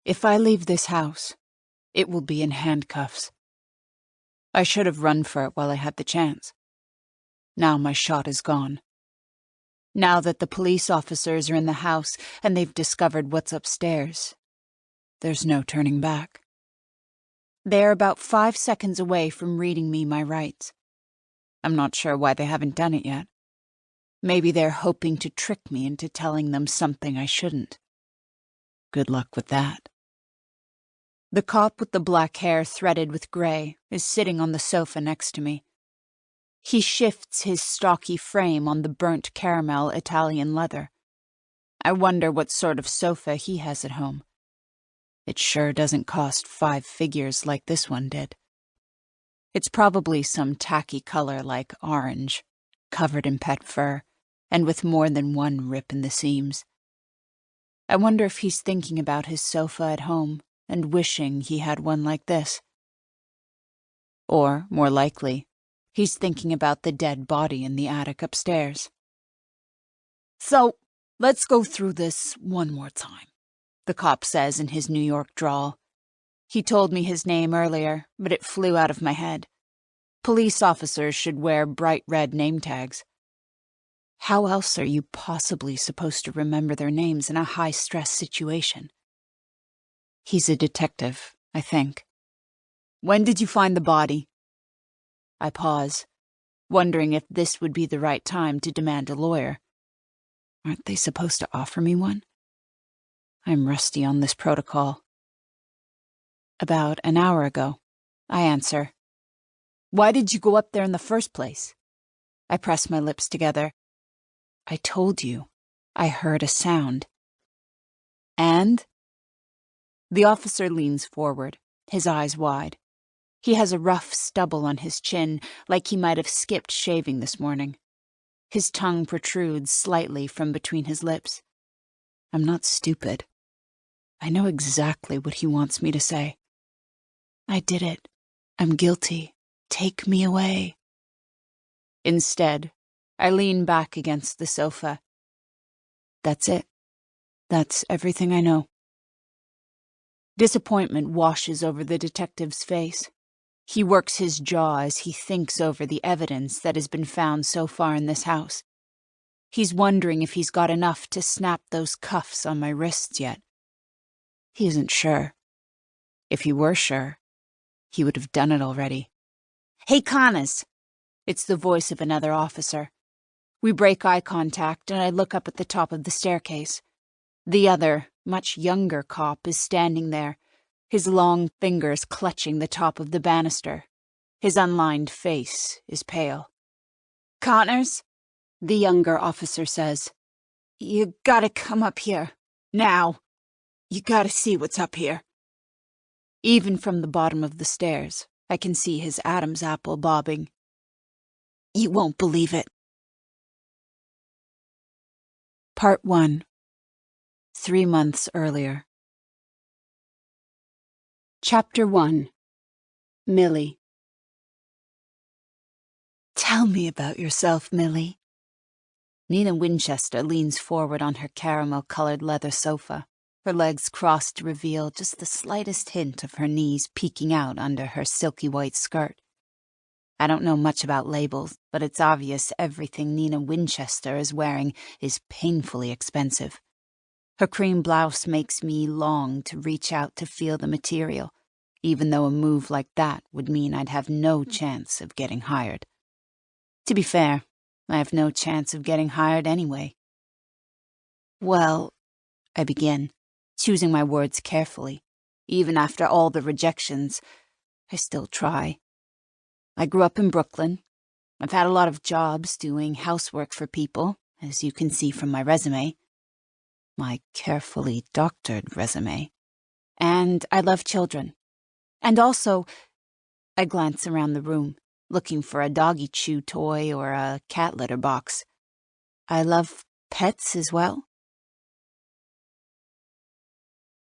If I leave this house, it will be in handcuffs. I should have run for it while I had the chance. Now my shot is gone. Now that the police officers are in the house and they've discovered what's upstairs, there's no turning back. They're about 5 seconds away from reading me my rights. I'm not sure why they haven't done it yet. Maybe they're hoping to trick me into telling them something I shouldn't. Good luck with that. The cop with the black hair threaded with gray is sitting on the sofa next to me. He shifts his stocky frame on the burnt caramel Italian leather. I wonder what sort of sofa he has at home. It sure doesn't cost 5 figures like this one did. It's probably some tacky color like orange, covered in pet fur, and with more than one rip in the seams. I wonder if he's thinking about his sofa at home and wishing he had one like this. Or, more likely, he's thinking about the dead body in the attic upstairs. So, let's go through this one more time, the cop says in his New York drawl. He told me his name earlier, but it flew out of my head. Police officers should wear bright red name tags. How else are you possibly supposed to remember their names in a high-stress situation? He's a detective, I think. When did you find the body? I pause, wondering if this would be the right time to demand a lawyer. Aren't they supposed to offer me one? I'm rusty on this protocol. About an hour ago, I answer. Why did you go up there in the first place? I press my lips together. I told you. I heard a sound. And? The officer leans forward, his eyes wide. He has a rough stubble on his chin, like he might have skipped shaving this morning. His tongue protrudes slightly from between his lips. I'm not stupid. I know exactly what he wants me to say. I did it. I'm guilty. Take me away. Instead, I lean back against the sofa. That's it. That's everything I know. Disappointment washes over the detective's face. He works his jaw as he thinks over the evidence that has been found so far in this house. He's wondering if he's got enough to snap those cuffs on my wrists yet. He isn't sure. If he were sure, he would have done it already. Hey, Connors! It's the voice of another officer. We break eye contact and I look up at the top of the staircase. The other, much younger cop is standing there, his long fingers clutching the top of the banister. His unlined face is pale. Connors? The younger officer says. You gotta come up here. Now. You gotta see what's up here. Even from the bottom of the stairs, I can see his Adam's apple bobbing. You won't believe it. Part 1. 3 months earlier. Chapter 1. Millie. Tell me about yourself, Millie. Nina Winchester leans forward on her caramel-colored leather sofa, her legs crossed to reveal just the slightest hint of her knees peeking out under her silky white skirt. I don't know much about labels, but it's obvious everything Nina Winchester is wearing is painfully expensive. Her cream blouse makes me long to reach out to feel the material, even though a move like that would mean I'd have no chance of getting hired. To be fair, I have no chance of getting hired anyway. Well, I begin, choosing my words carefully. Even after all the rejections, I still try. I grew up in Brooklyn. I've had a lot of jobs doing housework for people, as you can see from my resume. My carefully doctored resume. And I love children. And also, I glance around the room, looking for a doggy chew toy or a cat litter box. I love pets as well.